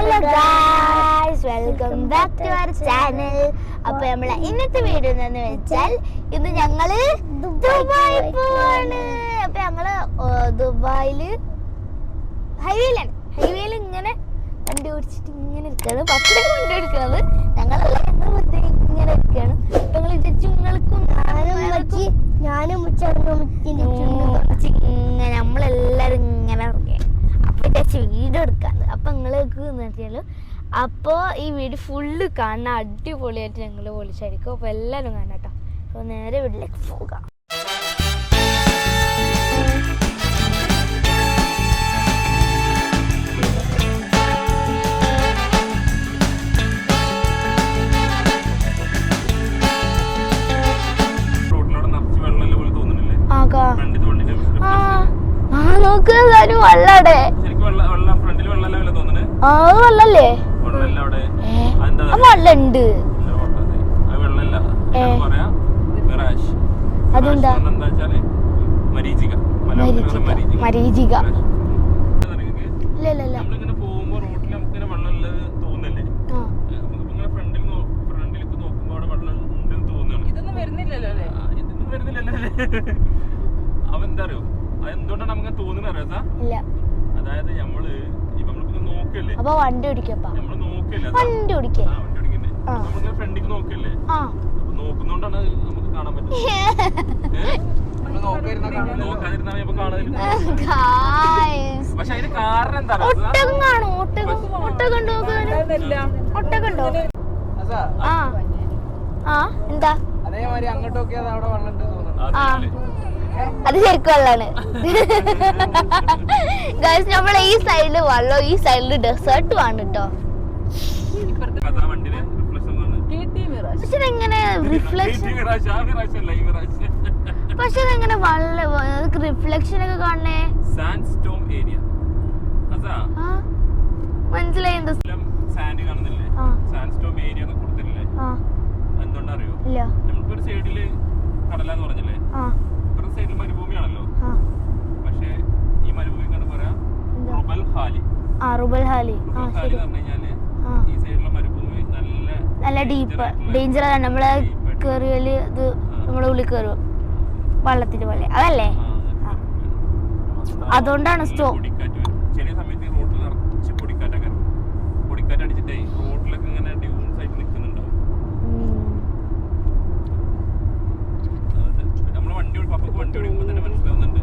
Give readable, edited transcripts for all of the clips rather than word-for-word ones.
Hello guys, welcome back to our channel. അപ്പൊ നമ്മളെ ഇന്നത്തെ വീഡിയോ എന്താന്ന് വെച്ചാൽ ഇന്ന് ഞങ്ങള് ദുബായി പോവാണ്. അപ്പൊ ഞങ്ങള് ദുബായില് ഹൈവേയിൽ ഇങ്ങനെ വണ്ടി ഓടിച്ചിട്ട് ഇങ്ങനെ ഇരിക്കാണ്. പപ്പടം വണ്ടി ഓടിക്കുന്നത് ഞങ്ങളെല്ലാം ഇങ്ങനെ ഇരിക്കാണ്. അപ്പൊ ഞങ്ങൾ വിചാരിച്ചു നിങ്ങൾക്കും ഞാനും ഇങ്ങനെ നമ്മളെല്ലാരും ഇങ്ങനെ ഇറങ്ങിയാണ്. അപ്പൊ വിചാരിച്ചു വീഡിയോ എടുക്കാന്ന്. അപ്പൊ നിങ്ങൾക്ക് വെച്ചാൽ അപ്പോൾ ഈ വീഡിയോ ഫുള്ള് കാണാൻ അടിപൊളിയായിട്ട് ഞങ്ങൾ പൊളിച്ചായിരിക്കും. അപ്പോൾ എല്ലാവരും കാണാം കേട്ടോ. അപ്പോൾ നേരെ വീട്ടിലേക്ക് പോകാം. നോക്ക് വെള്ളടെ വെള്ളല്ലേ വെള്ളുണ്ട്. അതെന്താ മരീചിക? ഇല്ല അവെന്താറിയോ അതെന്തുകൊണ്ടാണ് നമുക്ക് തോന്നുന്നത് അറിയാ? അതായത് നമ്മള് നോക്കല്ലേ, അപ്പൊ വണ്ടി ഓടിക്കപ്പാ നമ്മള് നോക്കല്ലേ, വണ്ടി ഓടിക്കേ നമ്മളിങ്ങനെ ഫ്രണ്ടിക്ക് നോക്കല്ലേ, അപ്പൊ നോക്കുന്നോണ്ടാണ് നമുക്ക് കാണാൻ പറ്റുന്നത്. നോക്കാതിരുന്നാ പക്ഷെ അതിന് കാരണം എന്താ? എന്താ അതേമാതിരി അങ്ങോട്ടൊക്കെ അവിടെ വെള്ളം അത് ശരിക്കും വെള്ളാണ്. ഗൈസ് നമ്മളെ ഈ സൈഡില് വെള്ളം, ഈ സൈഡില് ഡെസേർട്ടും ആണ് കേട്ടോ. പക്ഷെ എങ്ങനെ റിഫ്ലക്ഷൻ റിഫ്ലക്ഷൻ ഒക്കെ കാണണേ? മനസ്സിലായി. എന്തുകൊണ്ടറിയോ? നമുക്കൊരു സൈഡില് കടലാന്ന് പറഞ്ഞല്ലേ, സൈഡിൽ മരുഭൂമിയാണല്ലോ. പക്ഷേ ഈ മരുഭൂമി കണ്ട് പറയാ റുബൽ ഹാലി. പറഞ്ഞു കഴിഞ്ഞാല് ഈ സൈഡിലുള്ള മരുഭൂമി നല്ല ഡീപ്പ് ഡേഞ്ചർ ആണ്. നമ്മളെ കേറിയാല് ഇത് നമ്മളെ ഉള്ളിൽ കയറും വെള്ളത്തിന്റെ പോലെ, അതല്ലേ? അതുകൊണ്ടാണ് സ്റ്റോപ്പ്. ചെറിയ സമയത്ത് റോഡിൽ നിറച്ച് പൊടിക്കാറ്റൊക്കെ, പൊടിക്കാറ്റ് അടിച്ചിട്ടേ റോഡിലൊക്കെ ഇങ്ങനെ ഡ്യൂൺസ് ആയിട്ട് നിൽക്കുന്നുണ്ടാവും. പപ്പക്ക് വണ്ടി ഓടിക്കുമ്പോൾ തന്നെ മനസ്സിലാവുന്നുണ്ട്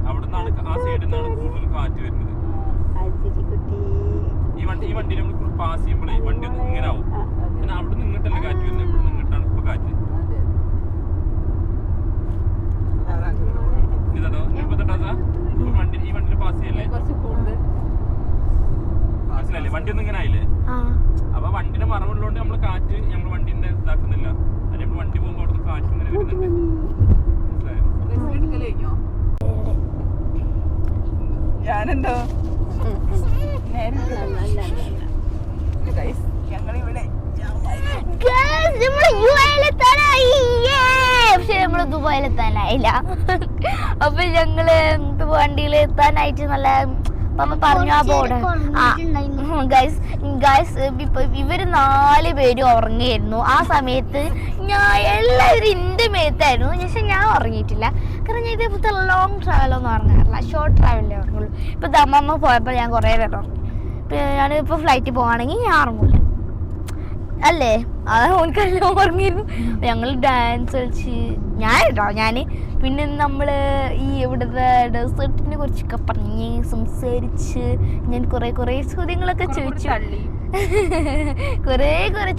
അവിടെ നിന്നാണ്, ആ സൈഡിൽ നിന്നാണ് കൂടുതൽ കാറ്റ് വരുന്നത്. ഈ വണ്ടി നമ്മൾ പാസ് ചെയ്യുമ്പോഴേ വണ്ടി ഒന്ന് ഇങ്ങനെ ആവും. കാരണം അവിടെ നിന്നിട്ടല്ല കാറ്റ് വരുന്നത്, ഇവിടെ നിന്നിട്ടാണ് ഇപ്പൊ കാറ്റ്. ഇതാണോ വണ്ടി, ഈ വണ്ടിയിൽ പാസ് ചെയ്യല്ലേ? മനസ്സിലല്ലേ? വണ്ടി ഒന്നും ഇങ്ങനെ ആയില്ലേ? അപ്പൊ വണ്ടിന്റെ മറവുള്ളതുകൊണ്ട് നമ്മൾ കാറ്റ് നമ്മൾ വണ്ടിന്റെ ഇതാക്കുന്നില്ല. അല്ലെ നമ്മൾ വണ്ടി പോകുമ്പോൾ അവിടെ കാറ്റ് ഇങ്ങനെ വരുന്നുണ്ട്. ഞാനെന്തോ ഞങ്ങളിവിടെ പക്ഷെ നമ്മള് ദുബായിലെത്താനായില്ല. അപ്പൊ ഞങ്ങള് വണ്ടിയിൽ എത്താനായിട്ട് നല്ല പറഞ്ഞു ആ ബോർഡ്. ഇവര് 4 പേരും ഉറങ്ങിയായിരുന്നു ആ സമയത്ത്. എല്ലാവരും എന്റെ മേത്തായിരുന്നു. പക്ഷെ ഞാൻ ഉറങ്ങിയിട്ടില്ല. കാരണം ഞാൻ ഇതേപോലത്തെ ലോങ് ട്രാവലൊന്നും ഉറങ്ങാറില്ല, ഷോർട്ട് ട്രാവലേ ഉറങ്ങുള്ളൂ. ഇപ്പൊ ദമ്മ പോയപ്പോൾ ഞാൻ കുറേ പേര് ഉറങ്ങി. ഞാനിപ്പോ ഫ്ലൈറ്റിൽ പോവാണെങ്കിൽ ഞാൻ ഉറങ്ങൂല അല്ലേ? അത് ഓൾക്കെല്ലാം ഉറങ്ങിയിരുന്നു. ഞങ്ങൾ ഡാൻസ് കളിച്ച് ഞാന് പിന്നെ നമ്മള് ഈ ഇവിടുത്തെ ഡെസേർട്ടിനെ കുറിച്ചൊക്കെ പറഞ്ഞ് സംസാരിച്ച് ഞാൻ കുറെ ചോദ്യങ്ങളൊക്കെ ചോദിച്ചു. കുറെ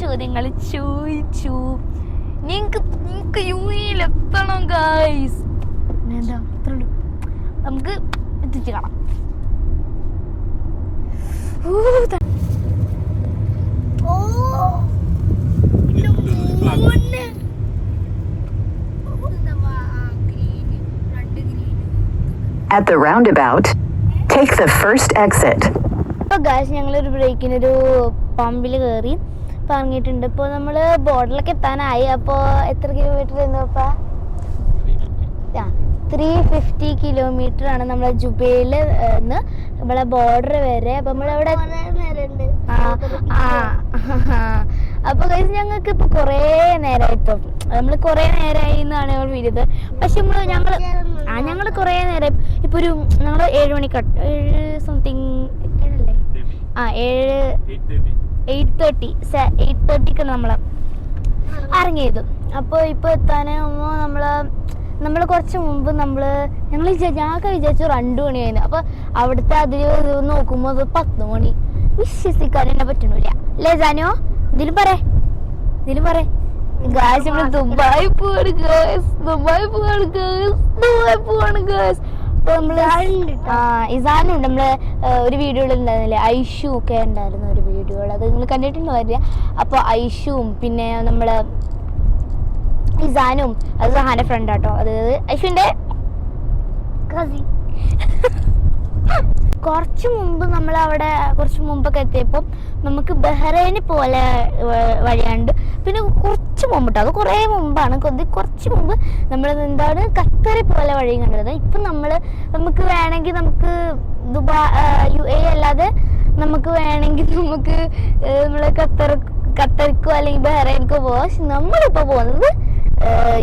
ചോദ്യങ്ങൾ ചോദിച്ചു. നിങ്ങക്ക് യുഎഇയിൽ എത്തണം ഗൈസ്. എന്താ അത്രയുള്ളൂ, നമുക്ക് എത്തിച്ച് കാണാം. At the roundabout, take the first exit. അപ്പോൾ ഗായ്സ് ഞങ്ങളൊരു ബ്രേക്കിനൊരു പമ്പിൽ കയറി പറഞ്ഞിട്ടുണ്ട്. ഇപ്പോൾ നമ്മൾ ബോർഡറിലൊക്കെ എത്താനായി. അപ്പോൾ എത്ര കിലോമീറ്റർ ആയിരുന്നു? അപ്പോൾ 350 കിലോമീറ്റർ ആണ് നമ്മളെ ജുബൈൽ നമ്മളെ ബോർഡർ വരെ. അപ്പൊ നമ്മളവിടെ അപ്പൊ ഞങ്ങൾക്ക് ഇപ്പൊ കൊറേ നേരമായി. ഇപ്പൊ നമ്മള് കൊറേ നേരമായി എന്നാണ് ഞങ്ങൾ വീടിയത്. പക്ഷെ ഞങ്ങള് കൊറേ നേരം ഇപ്പൊ ഒരു ഞങ്ങള് 7 മണിക്ക് 7 സംതിങ് 8:30 നമ്മള് ഇറങ്ങിയത്. അപ്പൊ ഇപ്പൊ എത്താനാകുമ്പോ നമ്മള് കുറച്ച് മുമ്പ് ഞങ്ങൾ വിചാരിച്ചു 2 മണിയായിരുന്നു. അപ്പൊ അവിടുത്തെ അതിൽ നോക്കുമ്പോ 10 മണി. വിശ്വസിക്കാൻ തന്നെ പറ്റണില്ല അല്ലേ ജാനോ? ഇതിലും പറ ഗായ്സ്, നമ്മള് ദുബായ് പോവാണ് ഗായ്സ്. അപ്പൊ നമ്മള് ഇസാനുണ്ട്. നമ്മള് ഒരു വീഡിയോയിൽ ഉണ്ടായിരുന്നില്ലേ, ഐഷു ഒക്കെ ഉണ്ടായിരുന്നു ഒരു വീഡിയോ, അത് നിങ്ങൾ കണ്ടിട്ടുണ്ടോ അറിയില്ല. അപ്പൊ ഐഷുവും പിന്നെ നമ്മള് ഇസാനും, അത് സഹാന്റെ ഫ്രണ്ട് ആട്ടോ, അത് ഐഷുവിന്റെ കസിൻ. കുറച്ച് മുമ്പൊക്കെ എത്തിയപ്പോൾ നമുക്ക് ബഹ്റൈന് പോലെ വഴിയുണ്ട്. പിന്നെ കുറച്ച് മുമ്പിട്ടോ, അത് കുറേ മുമ്പാണ്, കുറച്ച് മുമ്പ് നമ്മൾ എന്താണ് ഖത്തറി പോലെ വഴി കണ്ടത്. ഇപ്പം നമുക്ക് വേണമെങ്കിൽ നമുക്ക് UAE അല്ലാതെ നമുക്ക് വേണമെങ്കിൽ നമുക്ക് നമ്മള് ഖത്തറിക്കോ അല്ലെങ്കിൽ ബഹ്റൈനിക്കോ പോവാം. പക്ഷെ നമ്മളിപ്പോൾ പോകുന്നത്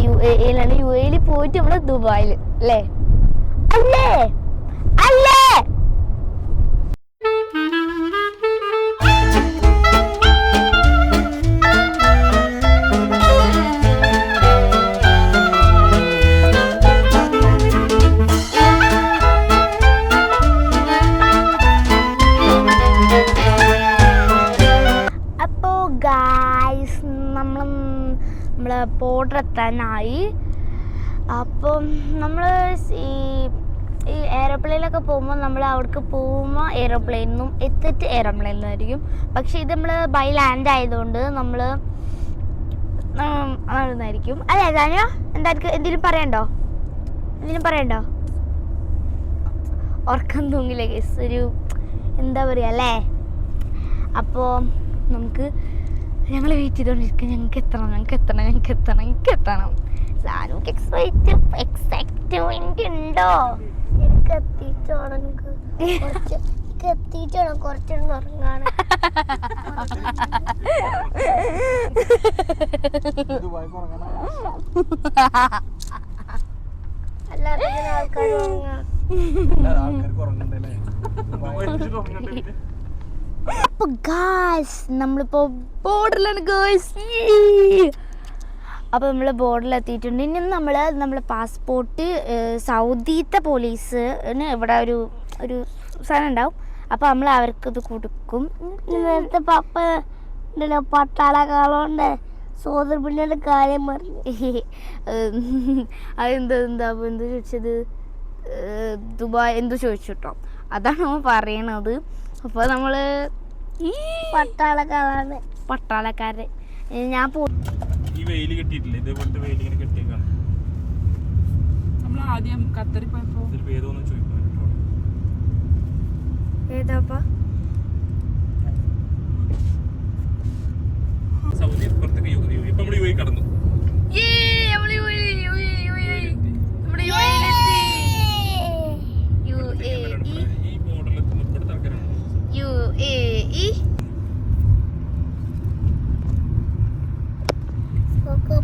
UAE-ലാണ്. UAE-ൽ പോയിട്ട് നമ്മള് ദുബായിൽ അല്ലേ? അപ്പോ ഗായ്സ് നമ്മള് ബോർഡർ എത്താനായി. അപ്പം നമ്മൾ ഈ എയർപ്ലെയിനിലൊക്കെ പോകുമ്പോൾ നമ്മൾ അവിടേക്ക് പോകുമ്പോൾ എയർപ്ലെയിനും എത്തിയിട്ട് എയർപ്ലെയിനിലായിരിക്കും. പക്ഷെ ഇത് നമ്മൾ ബൈ ലാൻഡ് ആയതുകൊണ്ട് നമ്മൾ നടന്നായിരിക്കും അല്ലേ ജാനോ? എന്തെങ്കിലും പറയണ്ടോ? ഉറക്കം തൂങ്ങില്ല കേസ്, ഒരു എന്താ പറയുക അല്ലേ? അപ്പോൾ ഞങ്ങൾ വെയിറ്റ് ചെയ്തുകൊണ്ടിരിക്കുക. ഞങ്ങൾക്ക് എത്തണം. സാനുക്ക് എക്സൈറ്റ്മെന്റ് ഉണ്ടോ? എനിക്ക് എത്തിയിട്ടാണ് കുറച്ചൊന്നും ഉറങ്ങാണ്. അല്ലാതെ ആൾക്കാർ അപ്പൊ ഗായ്സ് നമ്മളിപ്പോ ബോർഡറിലാണ് ഗായ്സ്. അപ്പോൾ നമ്മൾ ബോർഡറിൽ എത്തിയിട്ടുണ്ട്. ഇനി നമ്മളെ പാസ്പോർട്ട് സൗദിത്തെ പോലീസിന് ഇവിടെ ഒരു സാധനം ഉണ്ടാവും. അപ്പോൾ നമ്മൾ അവർക്കത് കൊടുക്കും. നേരത്തെ പപ്പ ഉണ്ടല്ലോ പട്ടാളക്കാളുണ്ട് സോദരപിള്ളിയുടെ കാര്യം പറഞ്ഞു. അതെന്താ ചോദിച്ചത്? ദുബായ് എന്തോ ചോദിച്ചു കേട്ടോ, അതാണ് അവൻ പറയണത്. അപ്പോൾ നമ്മൾ ഈ പട്ടാളക്കാരെ ഞാൻ ഈ വെയിൽ കിട്ടിയിട്ടില്ലേ, ഇതേപോലത്തെ വെയിൽ ഇങ്ങനെ കെട്ടിയേക്കാണ്. നമ്മൾ ആദ്യം ഖത്തറിൽ പോയപ്പോ ഏതോന്ന് ചോദിക്കാൻ ഏതാപ്പാ സൗദി പുറത്തേക്ക് ഇപ്പൊ നമ്മള് UAE കടന്നു. ഈ ബോർഡറിൽ ഇവിടുത്തെ ആൾക്കാരാണ്.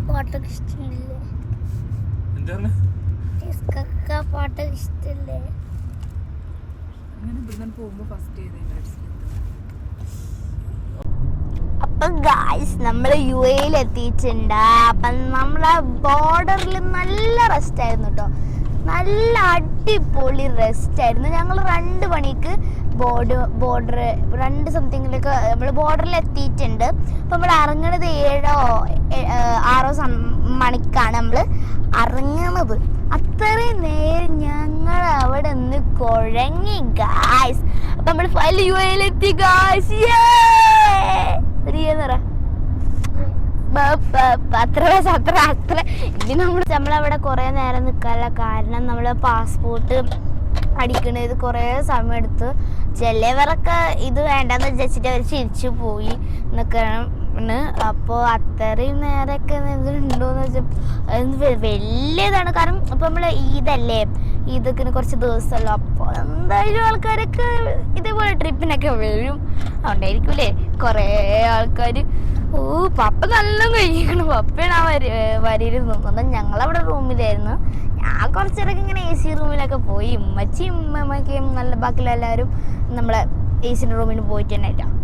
പാട്ടൊക്കെ ഇഷ്ടമില്ലേ? എന്താണ് പാട്ടൊക്കെ ഇഷ്ടല്ലേ? അങ്ങനെ ഇവിടുന്ന് പോകുമ്പോ ഫസ്റ്റ് അപ്പൊ ഗായ്സ് നമ്മള് UAE-ൽ എത്തിയിട്ടുണ്ട്. അപ്പൊ നമ്മളെ ബോർഡറിൽ നല്ല റെസ്റ്റ് ആയിരുന്നു കേട്ടോ, നല്ല അടിപൊളി റെസ്റ്റ് ആയിരുന്നു. ഞങ്ങൾ 2 മണിക്ക് ബോർഡർ 2 സംതിങ്ങിലൊക്കെ നമ്മൾ ബോർഡറിൽ എത്തിയിട്ടുണ്ട്. അപ്പം നമ്മൾ ഇറങ്ങണത് 7-6 മണിക്കാണ് നമ്മൾ ഇറങ്ങണത്. അത്രയും നേരം ഞങ്ങൾ അവിടെ നിന്ന് കുഴങ്ങി ഗായ്സ്. അപ്പം നമ്മൾ ഫൈനൽ UAE-ൽ എത്തി ഗായ്സ്. അത്ര ഇനി നമ്മളവിടെ കുറേ നേരം നിൽക്കാനുള്ള കാരണം നമ്മളെ പാസ്പോർട്ട് അടിക്കണത് കുറേ സമയം എടുത്ത്. ചിലവരൊക്കെ ഇത് വേണ്ടെന്ന് വിചാരിച്ചിട്ട് അവർ ചിരിച്ചു പോയി എന്നൊക്കെയാണ് അപ്പോൾ അത്രയും നേരമൊക്കെ ഉണ്ടോയെന്ന് വെച്ചാൽ വലിയതാണ്. കാരണം ഇപ്പം നമ്മൾ ഈദല്ലേ, ഈദൊക്കെ കുറച്ച് ദിവസമല്ലോ. അപ്പോൾ എന്തായാലും ആൾക്കാരൊക്കെ ഇതേപോലെ ട്രിപ്പിനൊക്കെ വരും. അതുകൊണ്ടായിരിക്കൂലേ കുറേ ആൾക്കാർ. പപ്പ നല്ല കഴിക്കണം. പപ്പയാണ് വരിയിരുന്നു. എന്നാൽ ഞങ്ങളവിടെ റൂമിലായിരുന്നു. ഞാൻ കുറച്ചിടയ്ക്ക് ഇങ്ങനെ AC റൂമിലൊക്കെ പോയി. ഉമ്മച്ചിയും ഉമ്മമ്മയ്ക്കും നല്ല ബാക്കിയുള്ള എല്ലാവരും നമ്മളെ AC റൂമിൽ പോയിട്ട് തന്നെ ആയിട്ടാണ്.